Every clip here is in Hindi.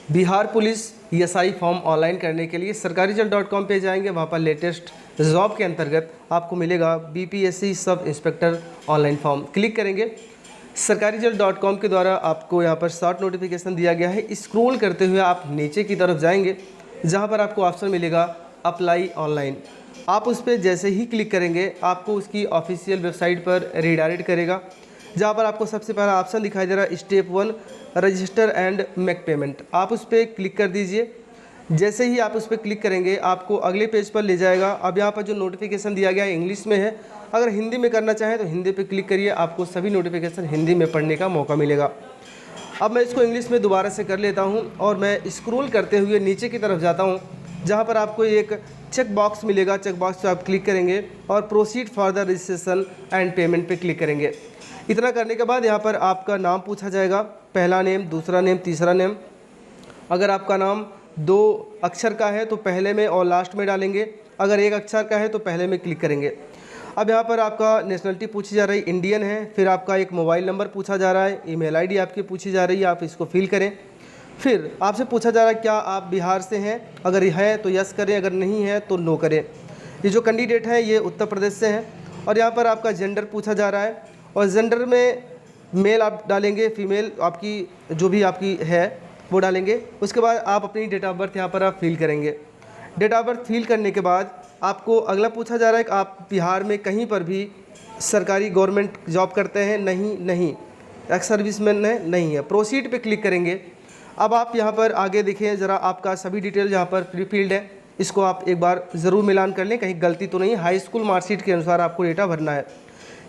Bihar police ESI form online करने के लिए सरकारीजल.com पे जाएंगे। वहाँ पर लेटेस्ट जॉब के अंतर्गत आपको मिलेगा BPSC sub inspector online form. Click करेंगे। सरकारीजल.com के द्वारा आपको यहाँ पर शॉर्ट नोटिफिकेशन दिया गया है। स्क्रॉल करते हुए आप नीचे की तरफ जाएंगे, जहाँ पर आपको ऑप्शन मिलेगा अप्लाई ऑनलाइन। आप उस पर जैसे ही क्लिक करेंगे आपको उसकी ऑफिशियल वेबसाइट पर रीडायरेक्ट करेगा, जहाँ पर आपको सबसे पहला ऑप्शन दिखाई दे रहा है step 1 register and make payment. आप उस पर क्लिक कर दीजिए। जैसे ही आप उस पर क्लिक करेंगे आपको अगले पेज पर ले जाएगा। अब यहाँ पर जो नोटिफिकेशन दिया गया है इंग्लिश में है। अगर हिंदी में करना चाहें तो हिंदी पे क्लिक करिए, आपको सभी नोटिफिकेशन हिंदी में पढ़ने का मौका मिलेगा। अब मैं इसको इंग्लिश में दोबारा से कर लेता हूँ और मैं स्क्रॉल करते हुए नीचे की तरफ जाता हूँ, जहाँ पर आपको एक चेक बॉक्स मिलेगा। चेक बॉक्स पर आप क्लिक करेंगे और proceed for the registration and payment पे क्लिक करेंगे। इतना करने के बाद यहाँ पर आपका नाम पूछा जाएगा, पहला नेम, दूसरा नेम, तीसरा नेम। अगर आपका नाम 2 अक्षर का है तो पहले में और लास्ट में डालेंगे। अगर 1 अक्षर का है तो पहले में क्लिक करेंगे। अब यहाँ पर आपका नेशनलिटी पूछी जा रही है, इंडियन है। फिर आपका एक मोबाइल नंबर पूछा जा रहा है, ईमेल आईडी आपकी पूछी जा रही है, आप इसको फिल करें। फिर आपसे पूछा जा रहा है क्या आप बिहार से हैं, अगर है तो यस करें, अगर नहीं है तो नो करें। ये जो कैंडिडेट है ये उत्तर प्रदेश से हैं। और यहाँ पर आपका जेंडर पूछा जा रहा है और जेंडर में मेल आप डालेंगे, फीमेल आपकी जो भी आपकी है वो डालेंगे। उसके बाद आप अपनी डेट ऑफ बर्थ यहाँ पर आप फिल करेंगे। डेट ऑफ बर्थ फिल करने के बाद आपको अगला पूछा जा रहा है कि आप बिहार में कहीं पर भी सरकारी गवर्नमेंट जॉब करते हैं, नहीं, एक्स सर्विसमैन है, नहीं है। प्रोसीड पे क्लिक करेंगे। अब आप यहाँ पर आगे देखें ज़रा, आपका सभी डिटेल यहाँ पर फ्री फील्ड है, इसको आप एक बार ज़रूर मिलान कर लें, कहीं गलती तो नहीं। हाई स्कूल मार्कशीट के अनुसार आपको डेटा भरना है।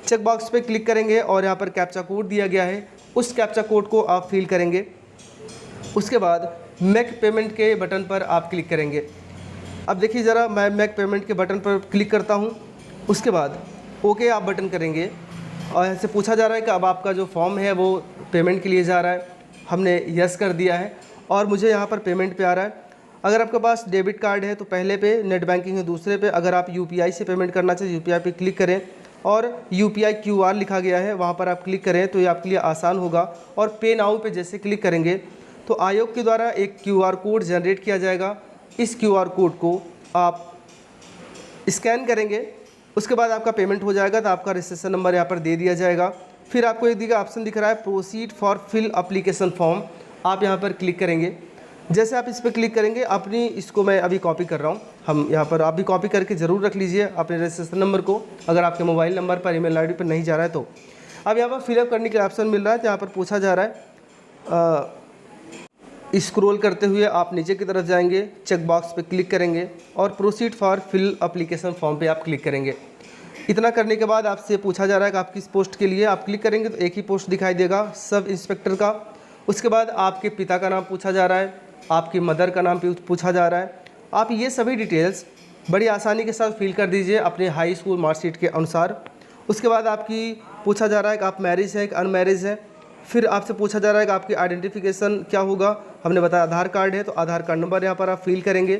चेक बॉक्स पे क्लिक करेंगे और यहाँ पर कैप्चा कोड दिया गया है, उस कैप्चा कोड को आप फिल करेंगे। उसके बाद मेक पेमेंट के बटन पर आप क्लिक करेंगे। अब देखिए ज़रा, मैं मेक पेमेंट के बटन पर क्लिक करता हूँ। उसके बाद ओके आप बटन करेंगे और ऐसे पूछा जा रहा है कि अब आपका जो फॉर्म है वो पेमेंट के लिए जा रहा है। हमने यस कर दिया है और मुझे यहाँ पर पेमेंट पे आ रहा है। अगर आपके पास डेबिट कार्ड है तो पहले पे, नेट बैंकिंग है दूसरे पे। अगर आप यूपीआई से पेमेंट करना चाहिए यूपीआई पे क्लिक करें और यूपीआई क्यूआर लिखा गया है वहाँ पर आप क्लिक करें तो ये आपके लिए आसान होगा। और पे नाउ पे जैसे क्लिक करेंगे तो आयोग के द्वारा एक क्यूआर कोड जनरेट किया जाएगा। इस क्यूआर कोड को आप स्कैन करेंगे, उसके बाद आपका पेमेंट हो जाएगा। तो आपका रजिस्ट्रेशन नंबर यहाँ पर दे दिया जाएगा। फिर आपको एक ऑप्शन दिख रहा है proceed for fill application form, आप यहाँ पर क्लिक करेंगे। जैसे आप इस पर क्लिक करेंगे, अपनी इसको मैं अभी कॉपी कर रहा हूँ, हम यहाँ पर आप भी कॉपी करके ज़रूर रख लीजिए अपने रजिस्ट्रेशन नंबर को, अगर आपके मोबाइल नंबर पर, ईमेल आईडी पर नहीं जा रहा है तो। अब यहाँ पर फिलअप करने के ऑप्शन मिल रहा है, तो यहाँ पर पूछा जा रहा है स्क्रॉल करते हुए आप नीचे की तरफ जाएंगे, चेक बॉक्स पे क्लिक करेंगे और proceed for fill application form पे आप क्लिक करेंगे। इतना करने के बाद आपसे पूछा जा रहा है कि आप किस पोस्ट के लिए आप क्लिक करेंगे तो एक ही पोस्ट दिखाई देगा, सब इंस्पेक्टर का। उसके बाद आपके पिता का नाम पूछा जा रहा है, आपकी मदर का नाम पूछा जा रहा है। आप ये सभी डिटेल्स बड़ी आसानी के साथ फिल कर दीजिए अपने हाई स्कूल मार्कशीट के अनुसार। उसके बाद आपकी पूछा जा रहा है कि आप मैरिज हैं कि अनमैरिज हैं। फिर आपसे पूछा जा रहा है कि आपकी आइडेंटिफिकेशन क्या होगा, हमने बताया आधार कार्ड है तो आधार कार्ड नंबर यहाँ पर आप फिल करेंगे।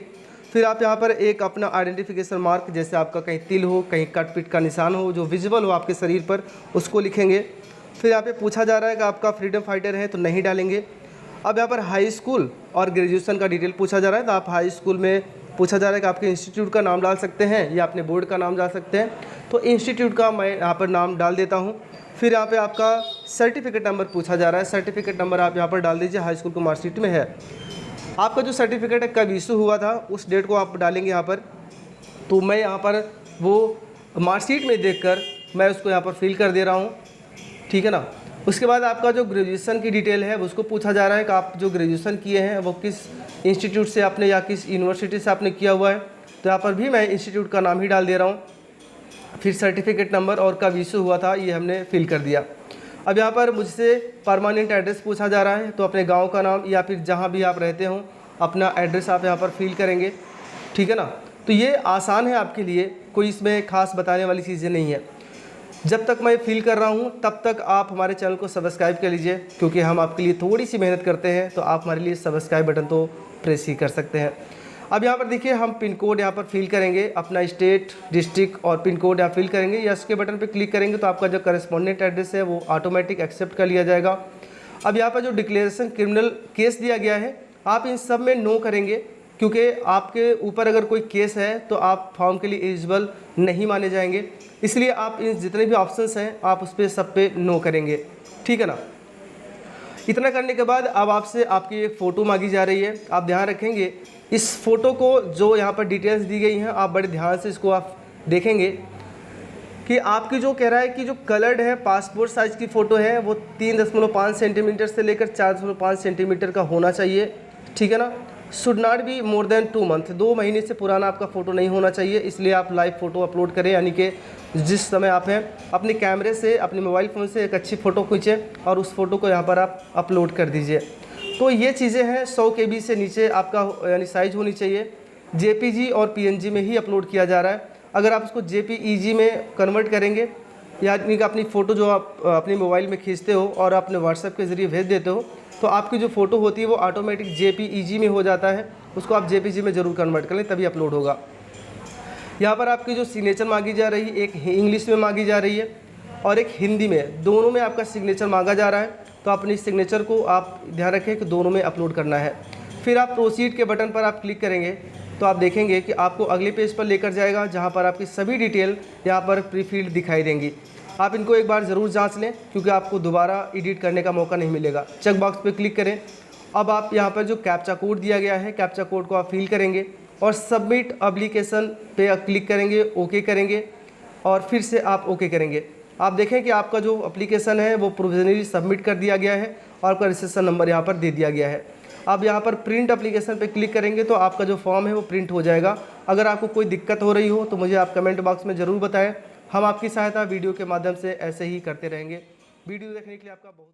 फिर आप यहाँ पर एक अपना आइडेंटिफिकेशन मार्क, जैसे आपका कहीं तिल हो, कहीं कट पिट का निशान हो, जो विजिबल हो आपके शरीर पर, उसको लिखेंगे। फिर यहाँ पे पूछा जा रहा है कि आपका फ्रीडम फाइटर है तो नहीं डालेंगे। अब यहाँ पर हाई स्कूल और ग्रेजुएशन का डिटेल पूछा जा रहा है, तो आप हाई स्कूल में पूछा जा रहा है कि आपके इंस्टीट्यूट का नाम डाल सकते हैं या अपने बोर्ड का नाम डाल सकते हैं, तो इंस्टीट्यूट का मैं यहाँ पर नाम डाल देता हूँ। फिर यहाँ पे आपका सर्टिफिकेट नंबर पूछा जा रहा है, सर्टिफिकेट नंबर आप यहाँ पर डाल दीजिए, हाई स्कूल को मार्कशीट में है। आपका जो सर्टिफिकेट है कब इशू हुआ था उस डेट को आप डालेंगे यहाँ पर। तो मैं यहाँ पर वो मार्कशीट में देखकर मैं उसको यहाँ पर फिल कर दे रहा हूँ, ठीक है ना। उसके बाद आपका जो ग्रेजुएशन की डिटेल है उसको पूछा जा रहा है कि आप जो ग्रेजुएशन किए हैं वो किस इंस्टीट्यूट से आपने या किस यूनिवर्सिटी से आपने किया हुआ है, तो यहाँ पर भी मैं इंस्टीट्यूट का नाम ही डाल दे रहा हूँ। फिर सर्टिफिकेट नंबर और कब इशू हुआ था ये हमने फिल कर दिया। अब यहाँ पर मुझसे परमानेंट एड्रेस पूछा जा रहा है, तो अपने गांव का नाम या फिर जहाँ भी आप रहते हो अपना एड्रेस आप यहाँ पर फिल करेंगे, ठीक है ना। तो ये आसान है आपके लिए, कोई इसमें खास बताने वाली चीज़ें नहीं है। जब तक मैं फिल कर रहा हूँ तब तक आप हमारे चैनल को सब्सक्राइब कर लीजिए, क्योंकि हम आपके लिए थोड़ी सी मेहनत करते हैं, तो आप हमारे लिए सब्सक्राइब बटन तो प्रेस ही कर सकते हैं। अब यहाँ पर देखिए हम पिन कोड यहाँ पर फिल करेंगे, अपना स्टेट, डिस्ट्रिक्ट और पिन कोड यहाँ फिल करेंगे। यस के बटन पर क्लिक करेंगे तो आपका जो करस्पॉन्डेंट एड्रेस है वो ऑटोमेटिक एक्सेप्ट कर लिया जाएगा। अब यहाँ पर जो डिक्लेरेशन क्रिमिनल केस दिया गया है आप इन सब में नो करेंगे, क्योंकि आपके ऊपर अगर कोई केस है तो आप फॉर्म के लिए एलिजिबल नहीं माने जाएंगे। इसलिए आप इन जितने भी ऑप्शंस हैं आप उस पर सब पे नो करेंगे, ठीक है ना। इतना करने के बाद अब आपसे आपकी एक फ़ोटो मांगी जा रही है। आप ध्यान रखेंगे इस फ़ोटो को, जो यहाँ पर डिटेल्स दी गई हैं आप बड़े ध्यान से इसको आप देखेंगे कि आपकी जो कह रहा है कि जो कलर्ड है पासपोर्ट साइज़ की फ़ोटो है वो 3.5 सेंटीमीटर से लेकर 4.5 सेंटीमीटर का होना चाहिए, ठीक है ना। Should not be more than 2 month, 2 महीने से पुराना आपका फ़ोटो नहीं होना चाहिए। इसलिए आप लाइव फ़ोटो अपलोड करें, यानी कि जिस समय आप हैं अपने कैमरे से, अपने मोबाइल फ़ोन से एक अच्छी फ़ोटो खींचें और उस फ़ोटो को यहाँ पर आप अपलोड कर दीजिए। तो ये चीज़ें हैं, 100 KB से नीचे आपका यानी साइज़ होनी चाहिए। JPG और PNG में ही अपलोड किया जा रहा है। अगर आप उसको JPEG में कन्वर्ट करेंगे, यानी कि अपनी फ़ोटो जो आप अपने मोबाइल में खींचते हो और अपने व्हाट्सएप के ज़रिए भेज देते हो, तो आपकी जो फ़ोटो होती है वो ऑटोमेटिक JPEG में हो जाता है। उसको आप JPG में ज़रूर कन्वर्ट कर लें, तभी अपलोड होगा। यहाँ पर आपकी जो सिग्नेचर मांगी जा रही है, एक इंग्लिश में मांगी जा रही है और एक हिंदी में, दोनों में आपका सिग्नेचर मांगा जा रहा है। तो अपनी सिग्नेचर को आप ध्यान रखें कि दोनों में अपलोड करना है। फिर आप प्रोसीड के बटन पर आप क्लिक करेंगे तो आप देखेंगे कि आपको अगले पेज पर लेकर जाएगा, जहाँ पर आपकी सभी डिटेल यहाँ पर प्रीफिल्ड दिखाई देंगी। आप इनको एक बार ज़रूर जांच लें, क्योंकि आपको दोबारा एडिट करने का मौका नहीं मिलेगा। चेक बॉक्स पे क्लिक करें। अब आप यहाँ पर जो कैप्चा कोड दिया गया है, कैप्चा कोड को आप फिल करेंगे और सबमिट एप्लीकेशन पे क्लिक करेंगे, ओके करेंगे और फिर से आप ओके करेंगे। आप देखें कि आपका जो एप्लीकेशन है वो प्रोविजनली सबमिट कर दिया गया है और आपका रजिस्ट्रेशन नंबर यहाँ पर दे दिया गया है। अब यहाँ पर प्रिंट एप्लीकेशन पे क्लिक करेंगे तो आपका जो फॉर्म है वो प्रिंट हो जाएगा। अगर आपको कोई दिक्कत हो रही हो तो मुझे आप कमेंट बॉक्स में ज़रूर बताएं। हम आपकी सहायता वीडियो के माध्यम से ऐसे ही करते रहेंगे। वीडियो देखने के लिए आपका बहुत